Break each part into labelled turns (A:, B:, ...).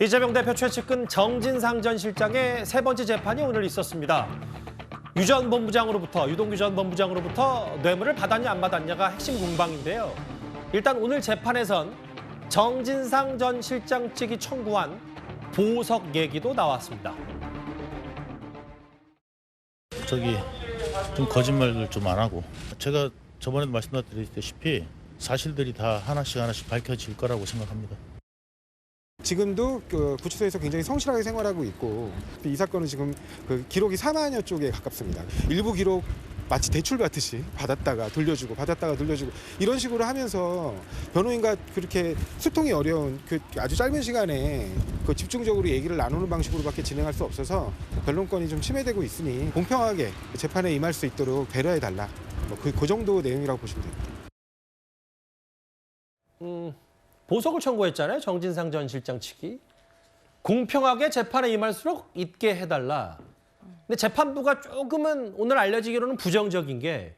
A: 이재명 대표 최측근 정진상 전 실장의 세 번째 재판이 오늘 있었습니다. 유동규 전 본부장으로부터 뇌물을 받았냐 안 받았냐가 핵심 공방인데요. 일단 오늘 재판에선 정진상 전 실장 측이 청구한 보석 얘기도 나왔습니다.
B: 좀 거짓말을 좀 안 하고, 제가 저번에도 말씀드렸다시피 사실들이 다 하나씩 밝혀질 거라고 생각합니다.
C: 지금도 구치소에서 굉장히 성실하게 생활하고 있고, 이 사건은 지금 기록이 4만여 쪽에 가깝습니다. 일부 기록 마치 대출 받듯이 받았다가 돌려주고 이런 식으로 하면서 변호인과 그렇게 소통이 어려운 아주 짧은 시간에 집중적으로 얘기를 나누는 방식으로밖에 진행할 수 없어서 변론권이 좀 침해되고 있으니 공평하게 재판에 임할 수 있도록 배려해달라. 그 정도 내용이라고 보시면 됩니다.
A: 보석을 청구했잖아요. 정진상 전 실장 측이. 공평하게 재판에 임할수록 있게 해달라. 근데 재판부가 조금은 오늘 알려지기로는 부정적인 게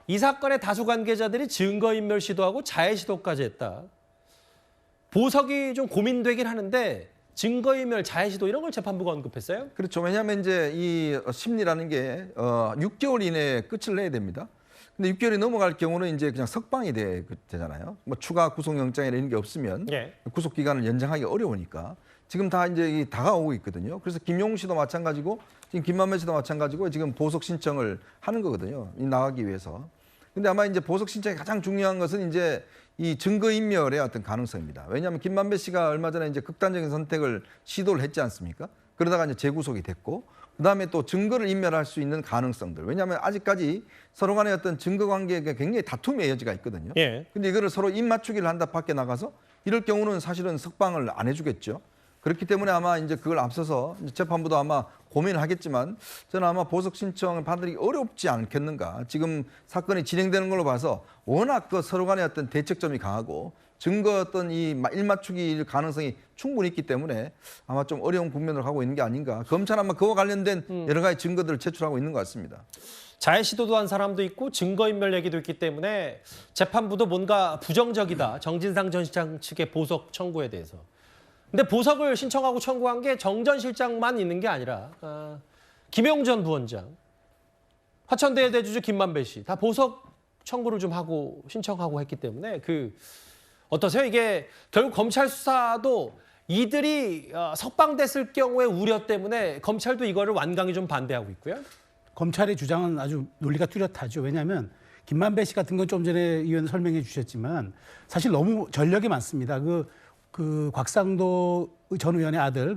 A: 이 사건의 다수 관계자들이 증거인멸 시도하고 자해 시도까지 했다. 보석이 좀 고민되긴 하는데 증거인멸, 자해 시도 이런 걸 재판부가 언급했어요?
D: 그렇죠. 왜냐하면 이제 이 심리라는 게 6개월 이내에 끝을 내야 됩니다. 근데 6개월이 넘어갈 경우는 이제 그냥 석방이 되잖아요. 뭐 추가 구속영장이나 이런 게 없으면 구속 기간을 연장하기 어려우니까 지금 다 이제 다가오고 있거든요. 그래서 김용 씨도 마찬가지고 지금 김만배 씨도 마찬가지고 지금 보석 신청을 하는 거거든요. 나가기 위해서. 근데 아마 이제 보석 신청이 가장 중요한 것은 이제 이 증거인멸의 어떤 가능성입니다. 왜냐하면 김만배 씨가 얼마 전에 이제 극단적인 선택을 시도를 했지 않습니까? 그러다가 이제 재구속이 됐고, 그다음에 또 증거를 인멸할 수 있는 가능성들. 왜냐하면 아직까지 서로 간의 어떤 증거 관계가 굉장히 다툼의 여지가 있거든요. 근데 이거를 서로 입맞추기를 한다 밖에 나가서 이럴 경우는 사실은 석방을 안 해주겠죠. 그렇기 때문에 아마 이제 그걸 앞서서 재판부도 아마 고민을 하겠지만 저는 아마 보석 신청을 받기 어렵지 않겠는가. 지금 사건이 진행되는 걸로 봐서 워낙 서로 간의 어떤 대척점이 강하고 증거 어떤 이 일맞추기 가능성이 충분히 있기 때문에 아마 좀 어려운 국면을 가고 있는 게 아닌가. 검찰은 아마 그와 관련된 여러 가지 증거들을 제출하고 있는 것 같습니다.
A: 자해 시도도 한 사람도 있고 증거인멸 얘기도 있기 때문에 재판부도 뭔가 부정적이다. 정진상 전 실장 측의 보석 청구에 대해서. 근데 보석을 신청하고 청구한 게 정 전 실장만 있는 게 아니라 김용 전 부원장, 화천대유 대주주 김만배 씨 다 보석 청구를 좀 하고 신청하고 했기 때문에 어떠세요? 이게 결국 검찰 수사도 이들이 석방됐을 경우의 우려 때문에 검찰도 이거를 완강히 좀 반대하고 있고요.
E: 검찰의 주장은 아주 논리가 뚜렷하죠. 왜냐하면 김만배 씨 같은 건 좀 전에 의원 설명해 주셨지만 사실 너무 전력이 많습니다. 그 곽상도 전 의원의 아들,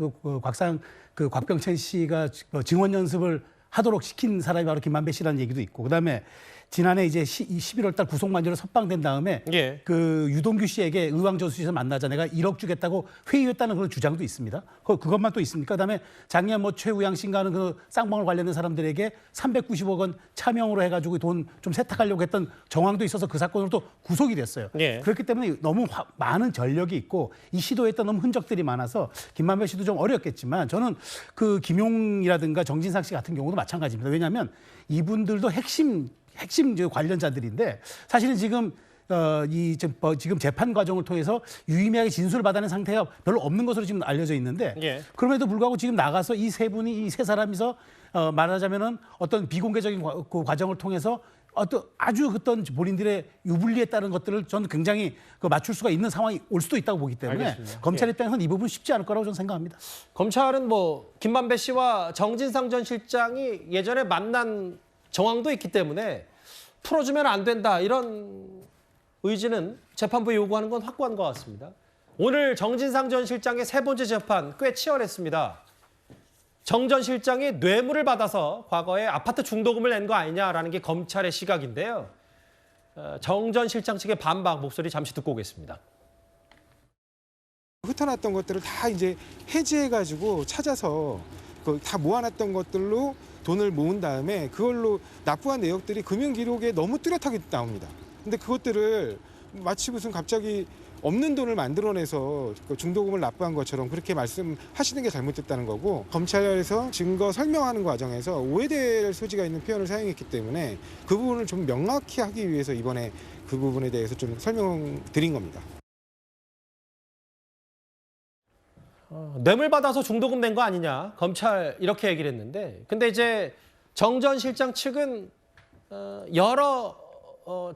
E: 곽병천 씨가 증원 연습을 하도록 시킨 사람이 바로 김만배 씨라는 얘기도 있고, 그다음에 지난해 이제 11월 달 구속만료로 석방된 다음에 그 유동규 씨에게 의왕저수지에서 만나자 내가 1억 주겠다고 회유했다는 그런 주장도 있습니다. 그것만 또 있습니까? 그다음에 작년 최우양 씨인가 하는 그 쌍방울 관련된 사람들에게 390억 원 차명으로 해가지고 돈 좀 세탁하려고 했던 정황도 있어서 그 사건으로 또 구속이 됐어요. 그렇기 때문에 너무 많은 전력이 있고 이 시도했던 너무 흔적들이 많아서 김만배 씨도 좀 어렵겠지만 저는 그 김용이라든가 정진상 씨 같은 경우도 마찬가지입니다. 왜냐하면 이분들도 핵심 관련자들인데 사실은 지금 지금 재판 과정을 통해서 유의미하게 진술을 받아낸 상태가 별로 없는 것으로 지금 알려져 있는데 그럼에도 불구하고 지금 나가서 이 세 사람이서 말하자면은 어떤 비공개적인 과정을 통해서 아주 본인들의 유불리에 따른 것들을 저는 굉장히 맞출 수가 있는 상황이 올 수도 있다고 보기 때문에 알겠습니다. 검찰 입장에서는 이 부분 쉽지 않을 거라고 저는 생각합니다.
A: 검찰은 김만배 씨와 정진상 전 실장이 예전에 만난 정황도 있기 때문에 풀어주면 안 된다 이런 의지는 재판부에 요구하는 건 확고한 것 같습니다. 오늘 정진상 전 실장의 세 번째 재판 꽤 치열했습니다. 정 전 실장이 뇌물을 받아서 과거에 아파트 중도금을 낸 거 아니냐라는 게 검찰의 시각인데요. 정 전 실장 측의 반박 목소리 잠시 듣고 오겠습니다.
C: 흩어놨던 것들을 다 이제 해지해가지고 찾아서 다 모아놨던 것들로 돈을 모은 다음에 그걸로 납부한 내역들이 금융 기록에 너무 뚜렷하게 나옵니다. 근데 그것들을 마치 무슨 갑자기 없는 돈을 만들어내서 중도금을 납부한 것처럼 그렇게 말씀하시는 게 잘못됐다는 거고, 검찰에서 증거 설명하는 과정에서 오해될 소지가 있는 표현을 사용했기 때문에 그 부분을 좀 명확히 하기 위해서 이번에 그 부분에 대해서 좀 설명드린 겁니다.
A: 뇌물 받아서 중도금 낸 거 아니냐. 검찰 이렇게 얘기를 했는데 근데 이제 정 전 실장 측은 여러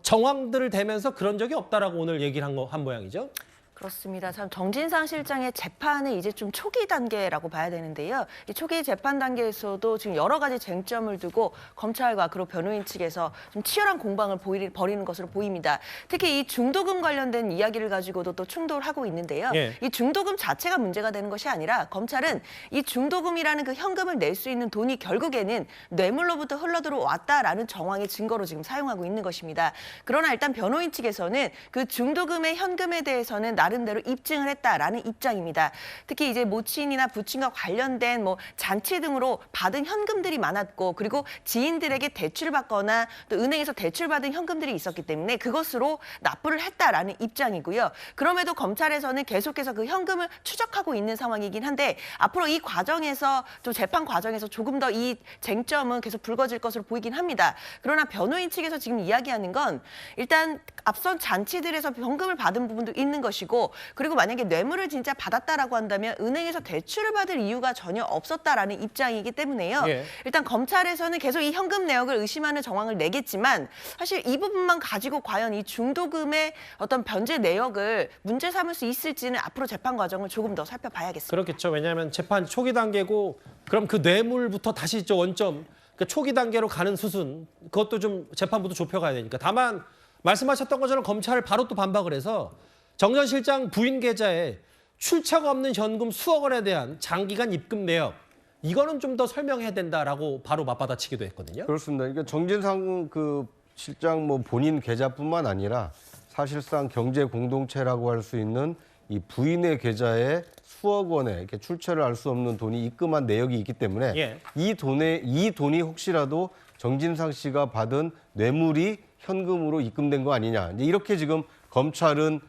A: 정황들을 대면서 그런 적이 없다라고 오늘 얘기를 한 모양이죠.
F: 그렇습니다. 참 정진상 실장의 재판은 이제 좀 초기 단계라고 봐야 되는데요. 이 초기 재판 단계에서도 지금 여러 가지 쟁점을 두고 검찰과 그리고 변호인 측에서 좀 치열한 공방을 벌이는 것으로 보입니다. 특히 이 중도금 관련된 이야기를 가지고도 또 충돌하고 있는데요.
A: 예.
F: 이 중도금 자체가 문제가 되는 것이 아니라 검찰은 이 중도금이라는 그 현금을 낼 수 있는 돈이 결국에는 뇌물로부터 흘러들어왔다라는 정황의 증거로 지금 사용하고 있는 것입니다. 그러나 일단 변호인 측에서는 그 중도금의 현금에 대해서는 나름대로 입증을 했다라는 입장입니다. 특히 이제 모친이나 부친과 관련된 뭐 잔치 등으로 받은 현금들이 많았고 그리고 지인들에게 대출을 받거나 또 은행에서 대출받은 현금들이 있었기 때문에 그것으로 납부를 했다라는 입장이고요. 그럼에도 검찰에서는 계속해서 그 현금을 추적하고 있는 상황이긴 한데 앞으로 이 과정에서 좀 재판 과정에서 조금 더 이 쟁점은 계속 불거질 것으로 보이긴 합니다. 그러나 변호인 측에서 지금 이야기하는 건 일단 앞선 잔치들에서 현금을 받은 부분도 있는 것이고 그리고 만약에 뇌물을 진짜 받았다라고 한다면 은행에서 대출을 받을 이유가 전혀 없었다라는 입장이기 때문에요.
A: 예.
F: 일단 검찰에서는 계속 이 현금 내역을 의심하는 정황을 내겠지만 사실 이 부분만 가지고 과연 이 중도금의 어떤 변제 내역을 문제 삼을 수 있을지는 앞으로 재판 과정을 조금 더 살펴봐야겠습니다.
A: 그렇겠죠. 왜냐하면 재판 초기 단계고 그럼 그 뇌물부터 다시 저 원점 그러니까 초기 단계로 가는 수순 그것도 좀 재판부도 좁혀가야 되니까. 다만 말씀하셨던 것처럼 검찰을 바로 또 반박을 해서 정 전 실장 부인 계좌에 출처가 없는 현금 수억 원에 대한 장기간 입금 내역 이거는 좀 더 설명해야 된다라고 바로 맞받아치기도 했거든요.
G: 그렇습니다. 그러니까 정진상 그 실장 뭐 본인 계좌뿐만 아니라 사실상 경제 공동체라고 할 수 있는 이 부인의 계좌에 수억 원의 이렇게 출처를 알 수 없는 돈이 입금한 내역이 있기 때문에
A: 예.
G: 이 돈이 혹시라도 정진상 씨가 받은 뇌물이 현금으로 입금된 거 아니냐. 이제 이렇게 지금 검찰은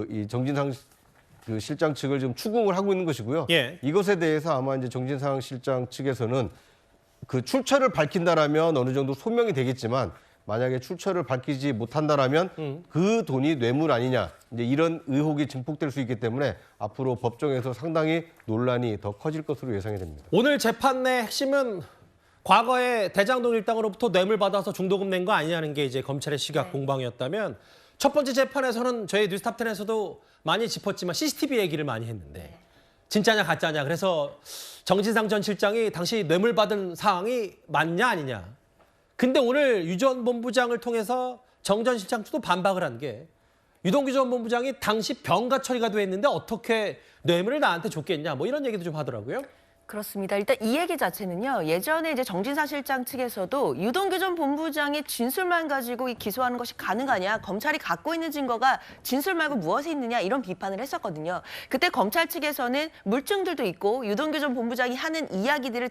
G: 이 정진상 그 실장 측을 지금 추궁을 하고 있는 것이고요.
A: 예.
G: 이것에 대해서 아마 이제 정진상 실장 측에서는 그 출처를 밝힌다라면 어느 정도 소명이 되겠지만 만약에 출처를 밝히지 못한다라면 그 돈이 뇌물 아니냐 이제 이런 의혹이 증폭될 수 있기 때문에 앞으로 법정에서 상당히 논란이 더 커질 것으로 예상이 됩니다.
A: 오늘 재판 내 핵심은 과거에 대장동 일당으로부터 뇌물 받아서 중도금 낸 거 아니냐는 게 이제 검찰의 시각 공방이었다면 첫 번째 재판에서는 저희 뉴스탑10에서도 많이 짚었지만 CCTV 얘기를 많이 했는데 진짜냐 가짜냐 그래서 정진상 전 실장이 당시 뇌물 받은 사항이 맞냐 아니냐. 근데 오늘 유 전 본부장을 통해서 정 전 실장 측도 반박을 한 게 유동규 전 본부장이 당시 병가 처리가 돼 있는데 어떻게 뇌물을 나한테 줬겠냐 뭐 이런 얘기도 좀 하더라고요.
F: 그렇습니다. 일단 이 얘기 자체는요. 예전에 이제 정진상 실장 측에서도 유동규 전 본부장의 진술만 가지고 이 기소하는 것이 가능하냐, 검찰이 갖고 있는 증거가 진술 말고 무엇이 있느냐 이런 비판을 했었거든요. 그때 검찰 측에서는 물증들도 있고 유동규 전 본부장이 하는 이야기들을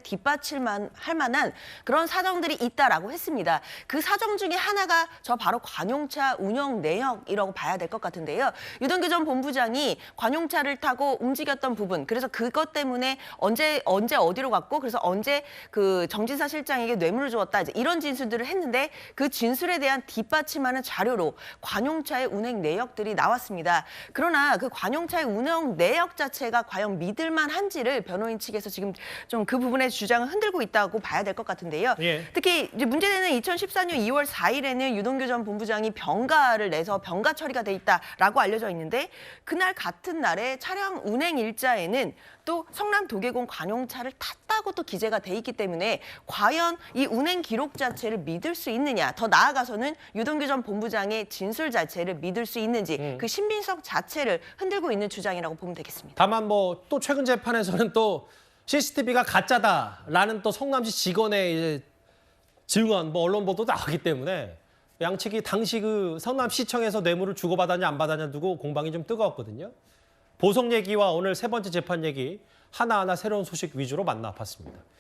F: 할 만한 그런 사정들이 있다라고 했습니다. 그 사정 중에 하나가 저 바로 관용차 운영 내역이라고 봐야 될 것 같은데요. 유동규 전 본부장이 관용차를 타고 움직였던 부분, 그래서 그것 때문에 언제 어디로 갔고 그래서 언제 그 정진상 실장에게 뇌물을 주었다 이제 이런 진술들을 했는데 그 진술에 대한 뒷받침하는 자료로 관용차의 운행 내역들이 나왔습니다. 그러나 그 관용차의 운영 내역 자체가 과연 믿을만한지를 변호인 측에서 지금 좀 그 부분의 주장을 흔들고 있다고 봐야 될 것 같은데요.
A: 예.
F: 특히 이제 문제되는 2014년 2월 4일에는 유동규 전 본부장이 병가를 내서 병가 처리가 돼 있다라고 알려져 있는데 그날 같은 날에 차량 운행 일자에는 또 성남 도계공 관용차를 탔다고 또 기재가 돼 있기 때문에 과연 이 운행 기록 자체를 믿을 수 있느냐, 더 나아가서는 유동규 전 본부장의 진술 자체를 믿을 수 있는지 그 신빙성 자체를 흔들고 있는 주장이라고 보면 되겠습니다.
A: 다만 뭐 또 최근 재판에서는 또 CCTV가 가짜다라는 또 성남시 직원의 이제 증언, 뭐 언론 보도 나오기 때문에 양측이 당시 그 성남시청에서 뇌물을 주고받았냐 안 받았냐 두고 공방이 좀 뜨거웠거든요. 보석 얘기와 오늘 세 번째 재판 얘기 하나하나 새로운 소식 위주로 만나봤습니다.